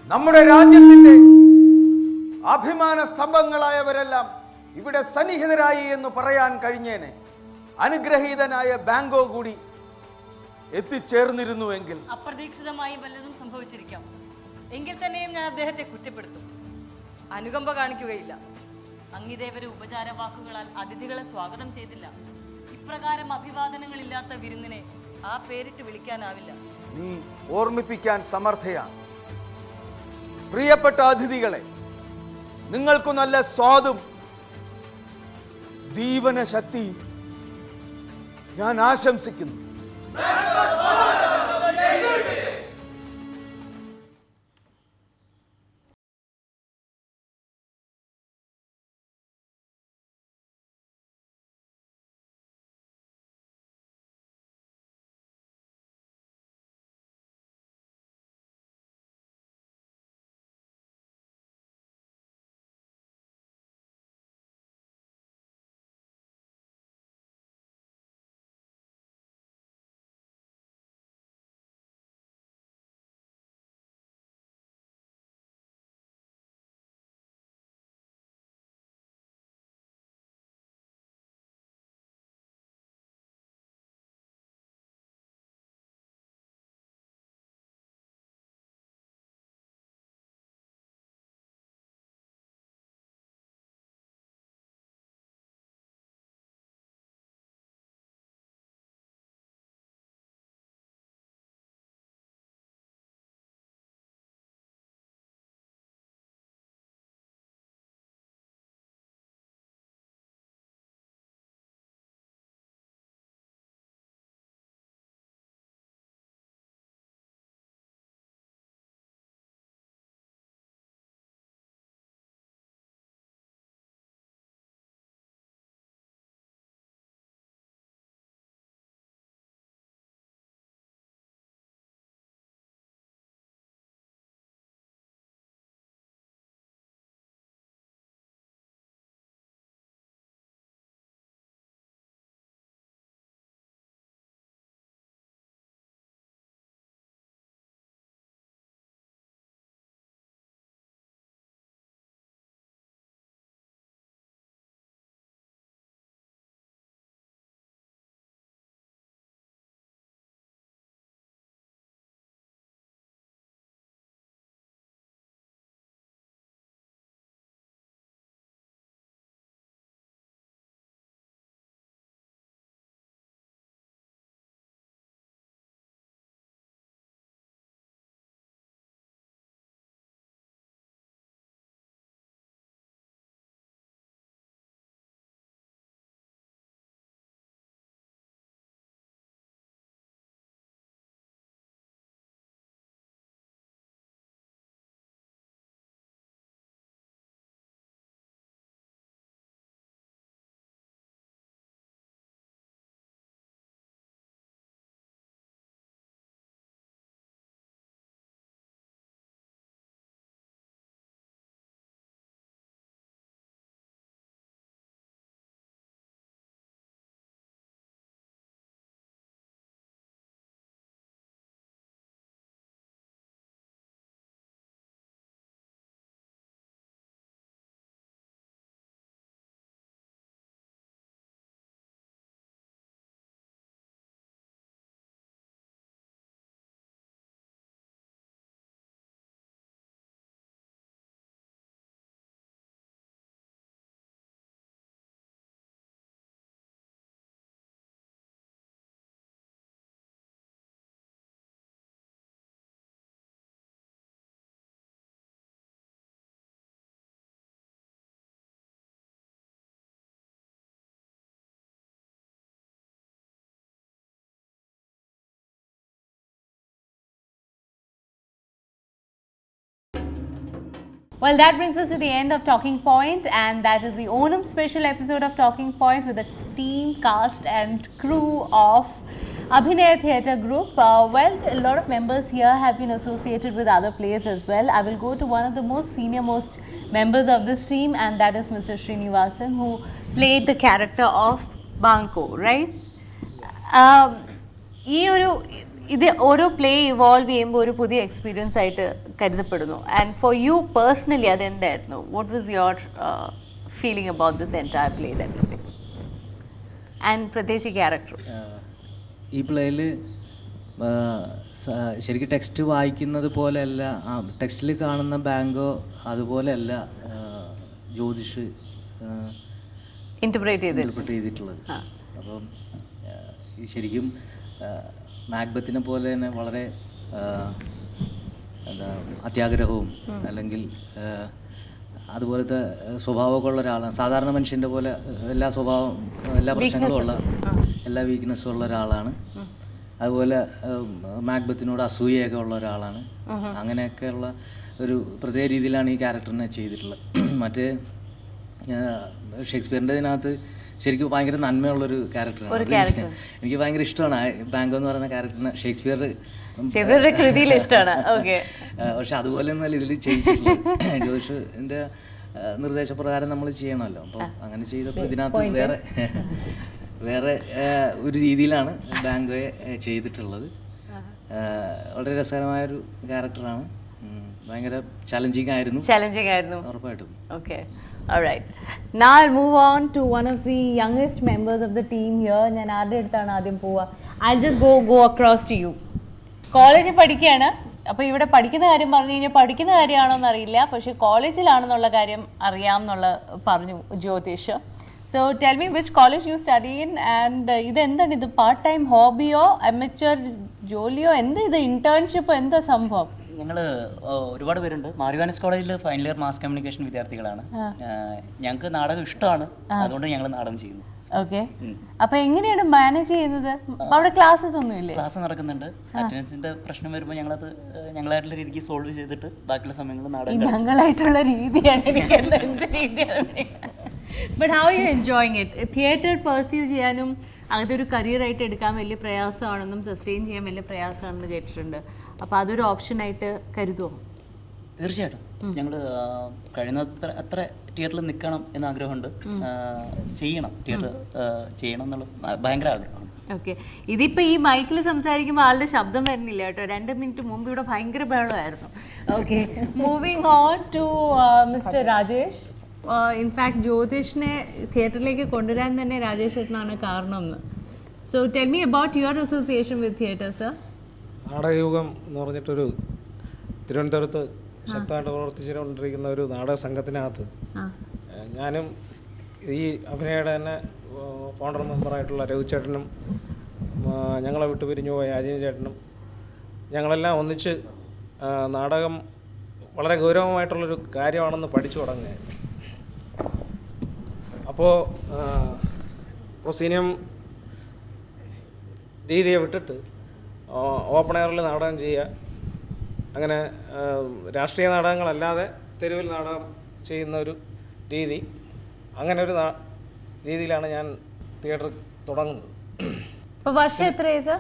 നമ്മുടെ രാജ്യത്തിന്റെ അഭിമാന സ്തംഭങ്ങളായവരെല്ലാം ഇവിടെ സന്നിഹിതരായി എന്ന് പറയാൻ കഴിഞ്ഞേനെ. അനുഗ്രഹീതനായ ബാങ്കോ കൂടി എത്തിച്ചേർന്നിരുന്നുവെങ്കിൽ. അപ്രതീക്ഷിതമായി വല്ലതും സംഭവിച്ചിരിക്കാം. എങ്കിൽ തന്നെയും ഞാൻ അദ്ദേഹത്തെ കുറ്റപ്പെടുത്തും. അനുകമ്പ കാണിക്കുകയില്ല. അങ്ങിതേവരെ ഉപചാര വാക്കുകളാൽ അതിഥികളെ സ്വാഗതം ചെയ്തില്ല. ഇപ്രകാരം അഭിവാദനങ്ങളില്ലാത്ത വിരുന്നിനെ ആ പേരിട്ട് വിളിക്കാനാവില്ല. നീ ഓർമ്മിപ്പിക്കാൻ സമർത്ഥയാണ്. പ്രിയപ്പെട്ട അതിഥികളെ, നിങ്ങൾക്ക് നല്ല സ്വാദും ദീവന ശക്തിയും ഞാൻ ആശംസിക്കുന്നു. Well, that brings us to the end of Talking Point, and that is the Onam special episode of Talking Point with the team, cast and crew of Abhinay Theatre Group. Well, a lot of members here have been associated with other plays as well. I will go to one of the most senior-most members of this team, and that is Mr. Srinivasan, who played the character of Banko, right? ഇത് ഓരോ play evolve ചെയ്യുമ്പോൾ ഒരു പുതിയ experience ആയിട്ട് കരുതപ്പെടുന്നു. And for you personally അതെന്തായിരുന്നു? What was your feeling about this entire play that and പ്രത്യേകിച്ച് character? ഈ പ്ലേയിൽ ശരിക്കും ടെക്സ്റ്റ് വായിക്കുന്നത് പോലെയല്ല, ടെക്സ്റ്റിൽ കാണുന്ന ബാങ്കോ അതുപോലെയല്ല ജ്യോതിഷ് ഇന്റർപ്രറ്റ് ചെയ്തിട്ടുള്ളത്. അപ്പം ഈ ശരിക്കും മാക്ബത്തിനെ പോലെ തന്നെ വളരെ എന്താ അത്യാഗ്രഹവും അല്ലെങ്കിൽ അതുപോലത്തെ സ്വഭാവമൊക്കെ ഉള്ള ഒരാളാണ്. സാധാരണ മനുഷ്യൻ്റെ പോലെ എല്ലാ സ്വഭാവം, എല്ലാ പ്രശ്നങ്ങളും ഉള്ള, എല്ലാ വീക്ക്നെസ്സും ഉള്ള ഒരാളാണ്. അതുപോലെ മാക്ബത്തിനോട് അസൂയയൊക്കെ ഉള്ള ഒരാളാണ്. അങ്ങനെയൊക്കെയുള്ള ഒരു പ്രത്യേക രീതിയിലാണ് ഈ ക്യാരക്ടറിനെ ചെയ്തിട്ടുള്ളത്. മറ്റേ ഷേക്സ്പിയറിൻ്റെ ഇതിനകത്ത് ശരിക്കും ഭയങ്കര നന്മയുള്ളൊരു ക്യാരക്ടറാണ്. എനിക്ക് ഭയങ്കര ഇഷ്ടമാണ് ബാങ്കോ എന്ന് പറയുന്ന ക്യാരക്ടറിനെ. ഷേക്സ്പിയർ പക്ഷെ അതുപോലെ ഒന്നല്ല ഇതിൽ ചെയ്യിച്ചിട്ടുള്ളത്. ജോഷിൻ്റെ നിർദ്ദേശപ്രകാരം നമ്മൾ ചെയ്യണമല്ലോ. അപ്പം അങ്ങനെ ചെയ്തപ്പോൾ ഇതിനകത്ത് വേറെ ഒരു രീതിയിലാണ് ബാങ്കോയെ ചെയ്തിട്ടുള്ളത്. വളരെ രസകരമായൊരു ക്യാരക്ടറാണ്. ഭയങ്കര ചലഞ്ചിങ് ആയിരുന്നു ഉറപ്പായിട്ടും. Okay. All right. Now I'll move on to one of the youngest members of the team here. ഞാൻ ആരുടെ അടുത്താണ് ആദ്യം പോവുക? I'll just go across to you. കോളേജിൽ പഠിക്കുകയാണ്. അപ്പോൾ ഇവിടെ പഠിക്കുന്ന കാര്യം പറഞ്ഞു കഴിഞ്ഞാൽ പഠിക്കുന്ന കാര്യമാണോ എന്നറിയില്ല, പക്ഷേ കോളേജിലാണെന്നുള്ള കാര്യം അറിയാമെന്നുള്ള പറഞ്ഞു Jyothish. So tell me which college you study in and ഇതെന്താണ്, ഇത് പാർട്ട് ടൈം ഹോബിയോ അമച്വർ ജോലിയോ, എന്താ ഇത്, ഇന്റേൺഷിപ്പോ, എന്താ സംഭവം? ഞങ്ങൾ ഒരുപാട് പേരുണ്ട്. മാരിവാനസ് കോളേജിൽ ഫൈനൽ ഇയർ മാസ് കമ്മ്യൂണിക്കേഷൻ വിദ്യാർത്ഥികളാണ്. ഞങ്ങൾക്ക് നാടകം ഇഷ്ടമാണ്, അതുകൊണ്ട് ഞങ്ങൾ നാടകം ചെയ്യുന്നു. ഓക്കെ. അപ്പൊ എങ്ങനെയാണ് മാനേജ് ചെയ്യുന്നത്? അവിടെ ക്ലാസ്സസ് ഒന്നുമില്ലേ? ക്ലാസ് നടക്കുന്നുണ്ട്. അറ്റൻഡൻസിന്റെ പ്രശ്നം വരുമ്പോൾ ഞങ്ങളത് ഞങ്ങളായിട്ടുള്ള രീതിക്ക് സോൾവ് ചെയ്തിട്ട് ബാക്കിയുള്ള സമയങ്ങളിൽ നാടകം. ഞങ്ങളായിട്ടുള്ള രീതിയാണ് എനിക്ക്. But how you enjoying it? Theatre pursue ചെയ്യാനും അതൊരു കരിയറായിട്ട് എടുക്കാൻ വലിയ പ്രയാസമാണെന്നും സസ്റ്റെയിൻ ചെയ്യാൻ വലിയ പ്രയാസമാണെന്ന് കേട്ടിട്ടുണ്ട്. അപ്പോൾ അതൊരു ഓപ്ഷനായിട്ട് കരുതുമോ? തീർച്ചയായിട്ടും. ഞങ്ങൾ കഴിയുന്നത്ര അത്ര തിയേറ്ററിൽ നിൽക്കണം എന്ന് ആഗ്രഹമുണ്ട്. ചെയ്യണം, തിയേറ്റർ ചെയ്യണം എന്നുള്ള ഭയങ്കര ആഗ്രഹമാണ്. ഓക്കെ. ഇതിപ്പോൾ ഈ മൈക്കിൽ സംസാരിക്കുമ്പോൾ ആളുടെ ശബ്ദം വരുന്നില്ല കേട്ടോ. 2 മിനിറ്റ് മുമ്പ് ഇവിടെ ഭയങ്കര ബഹളമായിരുന്നു. Okay, moving on to mister Rajesh. In fact ജ്യോതിഷിനെ തിയേറ്ററിലേക്ക് കൊണ്ടുവരാൻ തന്നെ രാജേഷ് ഏട്ടനാണ് കാരണം എന്ന്. So tell me about your association with theatre sir. നാടകയുഗം എന്ന് പറഞ്ഞിട്ടൊരു തിരുവനന്തപുരത്ത് ശക്തമായിട്ട് പ്രവർത്തിച്ചുകൊണ്ടിരിക്കുന്ന ഒരു നാടക സംഘത്തിനകത്ത് ഞാനും ഈ അഭിനയയുടെ തന്നെ ഫൗണ്ടർ മെമ്പറായിട്ടുള്ള രഘുചേട്ടനും ഞങ്ങളെ വിട്ടു പിരിഞ്ഞു പോയ അജയൻ ചേട്ടനും ഞങ്ങളെല്ലാം ഒന്നിച്ച് നാടകം വളരെ ഗൗരവമായിട്ടുള്ളൊരു കാര്യമാണെന്ന് പഠിച്ചു തുടങ്ങുകയായിരുന്നു. അപ്പോൾ പ്രൊസീനിയം രീതിയെ വിട്ടിട്ട് ഓപ്പൺ എയറിൽ നാടകം ചെയ്യുക, അങ്ങനെ രാഷ്ട്രീയ നാടകങ്ങളല്ലാതെ തെരുവിൽ നാടകം ചെയ്യുന്ന ഒരു രീതി, അങ്ങനെ ഒരു രീതിയിലാണ് ഞാൻ തിയേറ്റർ തുടങ്ങുന്നത്. അപ്പോൾ വർഷം എത്രയായി സർ?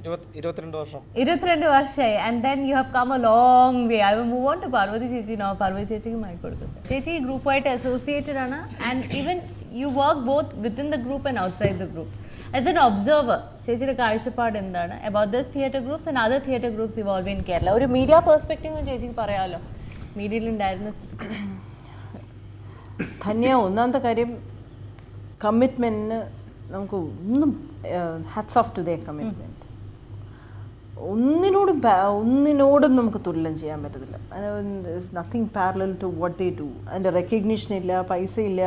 22 വർഷം. 22 വർഷമായി. And then you have come a long way. I will move on to Parvathi ചേച്ചി നോ. പാർവതി ചേച്ചിക്ക് മൈക്ക് കൊടുക്കും. ചേച്ചി ഈ ഗ്രൂപ്പുമായിട്ട് അസോസിയേറ്റഡ് ആണ് and even you work both within the group and outside the group. As an observer ചേച്ചിയുടെ കാഴ്ചപ്പാട് എന്താണ് about this theatre groups and other theatre groups evolve in Kerala? ഒരു മീഡിയ പെർസ്പെക്റ്റീവ് ചേച്ചിക്ക് പറയാമല്ലോ, മീഡിയയിലുണ്ടായിരുന്ന. ധന്യ, ഒന്നാമത്തെ കാര്യം കമ്മിറ്റ്മെൻറ്റിന് നമുക്ക് ഒന്നും hats off to the commitment. ഒന്നിനോടും നമുക്ക് തുല്യം ചെയ്യാൻ പറ്റത്തില്ല. Nothing parallel to what they do. അതിൻ്റെ റെക്കഗ്നീഷൻ ഇല്ല, പൈസ ഇല്ല,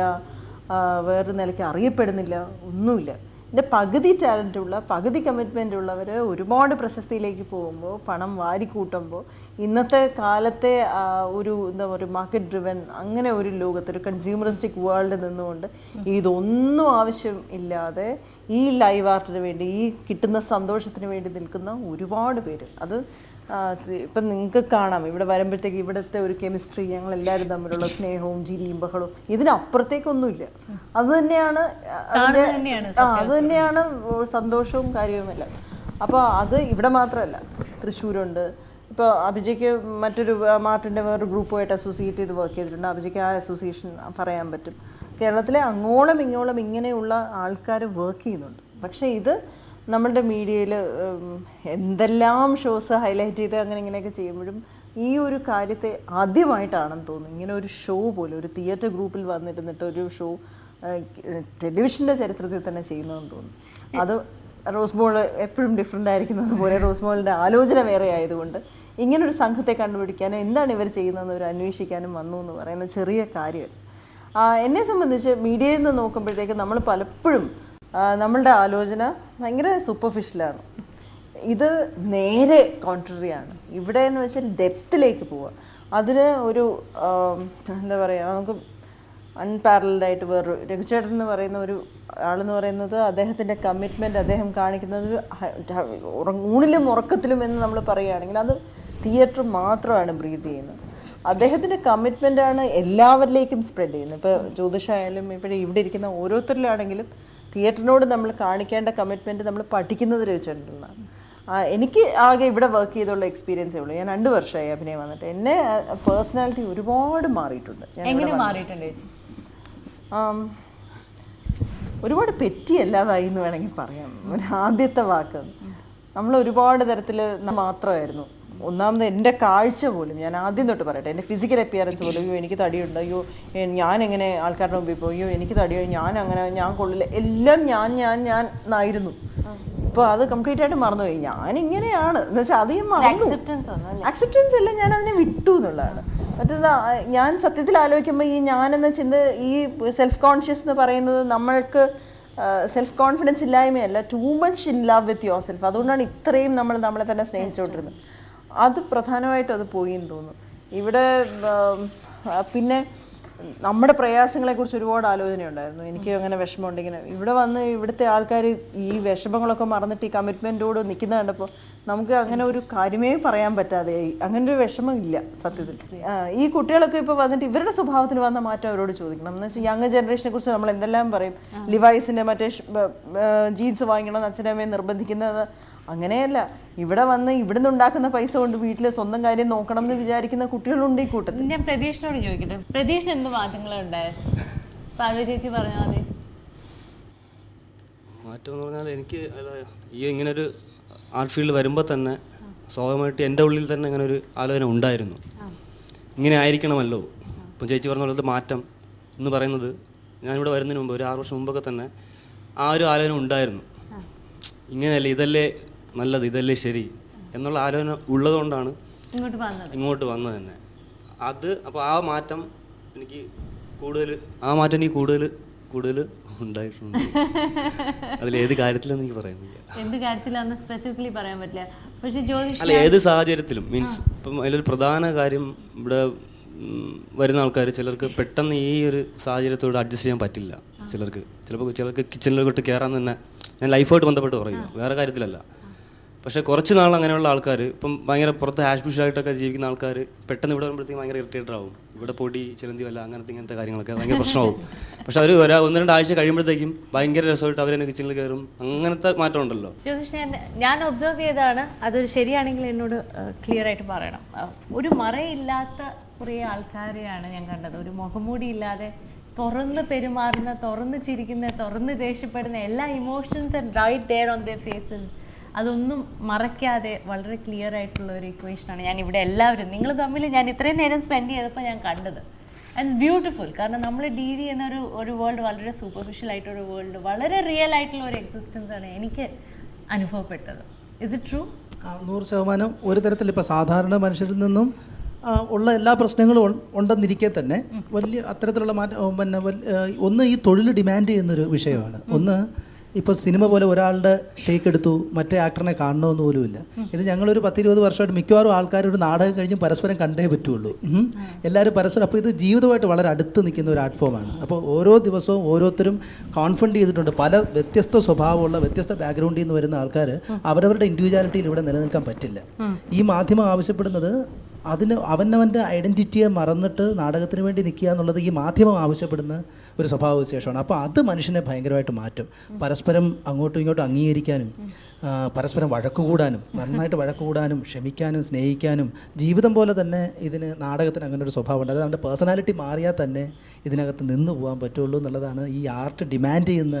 വേറൊരു നിലയ്ക്ക് അറിയപ്പെടുന്നില്ല, ഒന്നുമില്ല. എൻ്റെ പകുതി ടാലൻറ്റുള്ള പകുതി കമ്മിറ്റ്മെൻ്റ് ഉള്ളവർ ഒരുപാട് പ്രശസ്തിയിലേക്ക് പോകുമ്പോൾ, പണം വാരിക്കൂട്ടുമ്പോൾ, ഇന്നത്തെ കാലത്തെ ഒരു എന്താ പറയുക മാർക്കറ്റ് ഡ്രിവൻ അങ്ങനെ ഒരു ലോകത്ത്, ഒരു കൺസ്യൂമറിസ്റ്റിക് വേൾഡിൽ നിന്നുകൊണ്ട് ഇതൊന്നും ആവശ്യം ഇല്ലാതെ ഈ ലൈവ് ആർട്ടിന് വേണ്ടി, ഈ കിട്ടുന്ന സന്തോഷത്തിന് വേണ്ടി നിൽക്കുന്ന ഒരുപാട് പേര്. അത് ഇപ്പം നിങ്ങൾക്ക് കാണാം, ഇവിടെ വരുമ്പോഴത്തേക്ക് ഇവിടുത്തെ ഒരു കെമിസ്ട്രി, ഞങ്ങളെല്ലാവരും തമ്മിലുള്ള സ്നേഹവും ചിരിയും ബഹളവും, ഇതിനപ്പുറത്തേക്കൊന്നുമില്ല. അത് തന്നെയാണ് സന്തോഷവും കാര്യവുമെല്ലാം. അപ്പോൾ അത് ഇവിടെ മാത്രമല്ല, തൃശ്ശൂരുണ്ട്. ഇപ്പോൾ അഭിജയ്ക്ക് മറ്റൊരു മാർട്ടിൻ്റെ വേറൊരു ഗ്രൂപ്പുമായിട്ട് അസോസിയേറ്റ് ചെയ്ത് വർക്ക് ചെയ്തിട്ടുണ്ട്. അഭിജയ്ക്ക് ആ അസോസിയേഷൻ പറയാൻ പറ്റും. കേരളത്തിലെ അങ്ങോളം ഇങ്ങോളം ഇങ്ങനെയുള്ള ആൾക്കാർ വർക്ക് ചെയ്യുന്നുണ്ട്. പക്ഷേ ഇത് നമ്മളുടെ മീഡിയയിൽ എന്തെല്ലാം ഷോസ് ഹൈലൈറ്റ് ചെയ്ത് അങ്ങനെ ഇങ്ങനെയൊക്കെ ചെയ്യുമ്പോഴും ഈ ഒരു കാര്യത്തെ ആദ്യമായിട്ടാണെന്ന് തോന്നുന്നു ഇങ്ങനെ ഒരു ഷോ പോലെ ഒരു തിയേറ്റർ ഗ്രൂപ്പിൽ വന്നിരുന്നിട്ട് ഒരു ഷോ ടെലിവിഷൻ്റെ ചരിത്രത്തിൽ തന്നെ ചെയ്യുന്നതെന്ന് തോന്നുന്നു. അത് റോസ് മോൾ എപ്പോഴും ഡിഫറെൻ്റ് ആയിരിക്കുന്നത് പോലെ റോസ് മോളിൻ്റെ ആലോചന വേറെ ആയതുകൊണ്ട് ഇങ്ങനൊരു സംഘത്തെ കണ്ടുപിടിക്കാനും എന്താണ് ഇവർ ചെയ്യുന്നതെന്ന് ഒരു അന്വേഷിക്കാനും വന്നു എന്ന് പറയുന്ന ചെറിയ കാര്യം. എന്നെ സംബന്ധിച്ച് മീഡിയയിൽ നിന്ന് നോക്കുമ്പോഴത്തേക്ക് നമ്മൾ പലപ്പോഴും നമ്മളുടെ ആലോചന ഭയങ്കര സൂപ്പർഫിഷ്യലാണ്. ഇത് നേരെ കോൺട്രറിയാണ്. ഇവിടെ എന്ന് വെച്ചാൽ ഡെപ്തിലേക്ക് പോവുക. അതിന് ഒരു എന്താ പറയുക, നമുക്ക് അൺപാരലൽഡായിട്ട് വേറൊരു രഘുചേട്ടൻ എന്ന് പറയുന്ന ഒരു ആളെന്ന് പറയുന്നത് അദ്ദേഹത്തിൻ്റെ കമ്മിറ്റ്മെൻറ്റ് അദ്ദേഹം കാണിക്കുന്നത് ഊണിലും ഉറക്കത്തിലും എന്ന് നമ്മൾ പറയുകയാണെങ്കിൽ അത് തിയേറ്റർ മാത്രമാണ് ബ്രീത്ത് ചെയ്യുന്നത്. അദ്ദേഹത്തിൻ്റെ കമ്മിറ്റ്മെൻറ്റാണ് എല്ലാവരിലേക്കും സ്പ്രെഡ് ചെയ്യുന്നത്. ഇപ്പോൾ ജ്യോതിഷായാലും ഇവിടെ ഇരിക്കുന്ന ഓരോരുത്തരിലാണെങ്കിലും തിയേറ്ററിനോട് നമ്മൾ കാണിക്കേണ്ട കമ്മിറ്റ്മെൻറ്റ് നമ്മൾ പഠിക്കുന്നത് രഘുചേട്ടനാണ്. എനിക്ക് ആകെ ഇവിടെ വർക്ക് ചെയ്തുള്ള എക്സ്പീരിയൻസേ ഉള്ളൂ. ഞാൻ 2 വർഷമായി അഭിനയം വന്നിട്ട്. എന്നെ പേഴ്സണാലിറ്റി ഒരുപാട് മാറിയിട്ടുണ്ട്. ഒരുപാട് പെറ്റിയല്ലാതായി എന്ന് വേണമെങ്കിൽ പറയാം. ആദ്യത്തെ വാക്ക് നമ്മൾ ഒരുപാട് തരത്തിൽ മാത്രമായിരുന്നു. ഒന്നാമത് എൻ്റെ കാഴ്ച പോലും, ഞാൻ ആദ്യം തൊട്ട് പറയട്ടെ, എൻ്റെ ഫിസിക്കൽ അപ്പിയറൻസ് പോലും, അയ്യോ എനിക്ക് തടിയുണ്ട്, അയ്യോ ഞാനെങ്ങനെ ആൾക്കാരുടെ മുമ്പിൽ പോയി, അയ്യോ എനിക്ക് തടിയോ, ഞാൻ കൊള്ളില്ല, എല്ലാം ഞാൻ എന്നായിരുന്നു. ഇപ്പോൾ അത് കംപ്ലീറ്റ് ആയിട്ട് മറന്നുപോയി. ഞാനിങ്ങനെയാണ് എന്ന് വെച്ചാൽ അധികം മറന്നു. അക്സെപ്റ്റൻസ് അല്ല, ഞാൻ അതിനെ വിട്ടു എന്നുള്ളതാണ്. മറ്റേത് ഞാൻ സത്യത്തിൽ ആലോചിക്കുമ്പോൾ ഈ ഞാനെന്ന ചിന്ത, ഈ സെൽഫ് കോൺഷ്യസ് എന്ന് പറയുന്നത് നമ്മൾക്ക് സെൽഫ് കോൺഫിഡൻസ് ഇല്ലായ്മയല്ല, too much in love with yourself. അതുകൊണ്ടാണ് ഇത്രയും നമ്മൾ നമ്മളെ തന്നെ സ്നേഹിച്ചുകൊണ്ടിരുന്നത്. അത് പ്രധാനമായിട്ടും അത് പോയി എന്ന് തോന്നുന്നു. ഇവിടെ പിന്നെ നമ്മുടെ പ്രയാസങ്ങളെക്കുറിച്ച് ഒരുപാട് ആലോചനയുണ്ടായിരുന്നു. എനിക്ക് അങ്ങനെ വിഷമമുണ്ടെങ്കിൽ ഇവിടെ വന്ന് ഇവിടുത്തെ ആൾക്കാർ ഈ വിഷമങ്ങളൊക്കെ മറന്നിട്ട് ഈ കമ്മിറ്റ്മെൻറ്റോട് നിൽക്കുന്ന കണ്ടപ്പോൾ നമുക്ക് അങ്ങനെ ഒരു കാര്യമേ പറയാൻ പറ്റാതെയായി. അങ്ങനെ ഒരു വിഷമം ഇല്ല സത്യത്തിൽ. ഈ കുട്ടികളൊക്കെ ഇപ്പോൾ വന്നിട്ട് ഇവരുടെ സ്വഭാവത്തിൽ വന്ന മാറ്റം അവരോട് ചോദിക്കണം. എന്ന് വെച്ചാൽ യങ് ജനറേഷനെ കുറിച്ച് നമ്മൾ എന്തെല്ലാം പറയും, ലിവൈസിൻ്റെ മറ്റേ ജീൻസ് വാങ്ങിക്കണം അച്ഛനമ്മയെ നിർബന്ധിക്കുന്നത്. അങ്ങനെയല്ല, ഇവിടെ വന്ന് ഇവിടുന്ന് ഉണ്ടാക്കുന്ന പൈസ കൊണ്ട് വീട്ടിൽ സ്വന്തം കാര്യം നോക്കണം എന്ന് വിചാരിക്കുന്ന കുട്ടികളുണ്ട് ഈ കൂട്ടത്തിൽ. ഞാൻ പ്രതീക്ഷയോട് ചോദിക്കട്ടെ, പ്രതീക്ഷ എന്ത് മാറ്റങ്ങളുണ്ടായത്? പാർവതി ചേച്ചി പറഞ്ഞാൽ മതി. മാറ്റം എന്ന് പറഞ്ഞാൽ എനിക്ക് ഈ ഇങ്ങനൊരു ആർട്ട് ഫീൽഡ് വരുമ്പോൾ തന്നെ സ്വാഭാവികമായിട്ട് എൻ്റെ ഉള്ളിൽ തന്നെ ഇങ്ങനെ ഒരു ആലോചന ഉണ്ടായിരുന്നു, ഇങ്ങനെ ആയിരിക്കണമല്ലോ. ഇപ്പം ചേച്ചി പറഞ്ഞ പോലത്തെ മാറ്റം എന്ന് പറയുന്നത് ഞാനിവിടെ വരുന്നതിന് മുമ്പ് ഒരു 6 വർഷം മുമ്പൊക്കെ തന്നെ ആ ഒരു ആലോചന ഉണ്ടായിരുന്നു. ഇങ്ങനെയല്ലേ, ഇതല്ലേ നല്ലത്, ഇതല്ലേ ശരി എന്നുള്ള ആലോചന ഉള്ളതുകൊണ്ടാണ് ഇങ്ങോട്ട് വന്നത് തന്നെ. അത് അപ്പോൾ ആ മാറ്റം എനിക്ക് കൂടുതൽ ഉണ്ടായിട്ടുണ്ട്. അതിലേത് കാര്യത്തിലെന്ന് എനിക്ക് പറയുന്നില്ല, എന്ത് കാര്യത്തിലാണെന്ന് സ്പെസിഫിക്കലി പറയാൻ പറ്റില്ല. പക്ഷേ അല്ല, ഏത് സാഹചര്യത്തിലും മീൻസ് ഇപ്പം അതിലൊരു പ്രധാന കാര്യം, ഇവിടെ വരുന്ന ആൾക്കാർ ചിലർക്ക് പെട്ടെന്ന് ഈ ഒരു സാഹചര്യത്തോട് അഡ്ജസ്റ്റ് ചെയ്യാൻ പറ്റില്ല. ചിലർക്ക് കിച്ചണിലോട്ട് കയറാൻ തന്നെ, ഞാൻ ലൈഫായിട്ട് ബന്ധപ്പെട്ട് പറയുക, വേറെ കാര്യത്തിലല്ല. പക്ഷേ കുറച്ച് നാൾ അങ്ങനെയുള്ള ആൾക്കാർ ഇപ്പം ഭയങ്കര പുറത്ത് ഹാഷ് ബുഷായിട്ടൊക്കെ ജീവിക്കുന്ന ആൾക്കാർ പെട്ടെന്ന് ഇവിടെ വരുമ്പോഴത്തേക്കും ഭയങ്കര ഇറിറ്റേറ്റഡ് ആവും. ഇവിടെ പൊടി ചിലന്തി വല്ല ഇങ്ങനത്തെ കാര്യങ്ങളൊക്കെ ഭയങ്കര പ്രശ്നമാവും. പക്ഷെ അവർ 1-2 ആഴ്ച കഴിയുമ്പോഴത്തേക്കും ഭയങ്കര രസമായിട്ട് അവരെന്നെ കിച്ചണിൽ കയറും. അങ്ങനത്തെ മാറ്റം ഉണ്ടല്ലോ. ഞാൻ ഒബ്സർവ് ചെയ്തതാണ്. അതൊരു ശരിയാണെങ്കിൽ എന്നോട് ക്ലിയർ ആയിട്ട് പറയണം. ഒരു മറയില്ലാത്ത കുറേ ആൾക്കാരെയാണ് ഞാൻ കണ്ടത്. ഒരു മുഖംമൂടി ഇല്ലാതെ തുറന്ന് പെരുമാറുന്ന, തുറന്ന് ചിരിക്കുന്ന, തുറന്ന് ദേഷ്യപ്പെടുന്ന, എല്ലാ emotions and right there on their faces. അതൊന്നും മറയ്ക്കാതെ വളരെ ക്ലിയർ ആയിട്ടുള്ള ഒരു ഇക്വേഷനാണ് ഞാൻ ഇവിടെ എല്ലാവരും നിങ്ങൾ തമ്മിൽ ഞാൻ ഇത്രയും നേരം സ്പെൻഡ് ചെയ്തപ്പോൾ ഞാൻ കണ്ടത്. And beautiful. കാരണം നമ്മൾ ഡീൽ ചെയ്യുന്ന ഒരു വേൾഡ് വളരെ സൂപ്പർഫിഷ്യൽ ആയിട്ടൊരു വേൾഡ്, വളരെ റിയൽ ആയിട്ടുള്ള ഒരു എക്സിസ്റ്റൻസ് ആണ് എനിക്ക് അനുഭവപ്പെട്ടത്. Is it true? 100% ഒരു തരത്തിൽ ഇപ്പോൾ സാധാരണ മനുഷ്യരിൽ നിന്നും ഉള്ള എല്ലാ പ്രശ്നങ്ങളും ഉണ്ടെന്നിരിക്കെ തന്നെ വലിയ അത്തരത്തിലുള്ള മാറ്റം ഒന്ന് ഈ തൊഴിൽ ഡിമാൻഡ് ചെയ്യുന്നൊരു വിഷയമാണ്. ഒന്ന് ഇപ്പോൾ സിനിമ പോലെ ഒരാളുടെ ടേക്ക് എടുത്തു മറ്റേ ആക്ടറിനെ കാണണമെന്ന് പോലുമില്ല. ഇത് ഞങ്ങളൊരു 10-20 വർഷമായിട്ട് മിക്കവാറും ആൾക്കാർ ഒരു നാടകം കഴിഞ്ഞ് പരസ്പരം കണ്ടേ പറ്റുള്ളൂ. എല്ലാവരും പരസ്പരം. അപ്പോൾ ഇത് ജീവിതമായിട്ട് വളരെ അടുത്ത് നിൽക്കുന്ന ഒരു ആർട്ട് ഫോമാണ്. അപ്പോൾ ഓരോ ദിവസവും ഓരോരുത്തരും കോൺഫ്രണ്ട് ചെയ്തിട്ടുണ്ട്. പല വ്യത്യസ്ത സ്വഭാവമുള്ള വ്യത്യസ്ത ബാക്ക്ഗ്രൗണ്ടിൽ നിന്ന് വരുന്ന ആൾക്കാർ അവരവരുടെ ഇൻഡിവിജ്വാലിറ്റിയിൽ ഇവിടെ നിലനിൽക്കാൻ പറ്റില്ല. ഈ മാധ്യമം ആവശ്യപ്പെടുന്നത് അതിന് അവനവൻ്റെ ഐഡൻറ്റിറ്റിയെ മറന്നിട്ട് നാടകത്തിന് വേണ്ടി നിൽക്കുക എന്നുള്ളത് ഈ മാധ്യമം ആവശ്യപ്പെടുന്ന ഒരു സ്വഭാവവിശേഷമാണ്. അപ്പോൾ അത് മനുഷ്യനെ ഭയങ്കരമായിട്ട് മാറ്റും. പരസ്പരം അങ്ങോട്ടും ഇങ്ങോട്ടും അംഗീകരിക്കാനും പരസ്പരം വഴക്കുകൂടാനും, നന്നായിട്ട് വഴക്കുകൂടാനും, ക്ഷമിക്കാനും, സ്നേഹിക്കാനും, ജീവിതം പോലെ തന്നെ ഇതിന് നാടകത്തിന് അങ്ങനെ ഒരു സ്വഭാവമുണ്ട്. അത് അവൻ്റെ പേഴ്സണാലിറ്റി മാറിയാൽ തന്നെ ഇതിനകത്ത് നിന്ന് പോകാൻ പറ്റുള്ളൂ എന്നുള്ളതാണ് ഈ ആർട്ട് ഡിമാൻഡ് ചെയ്യുന്ന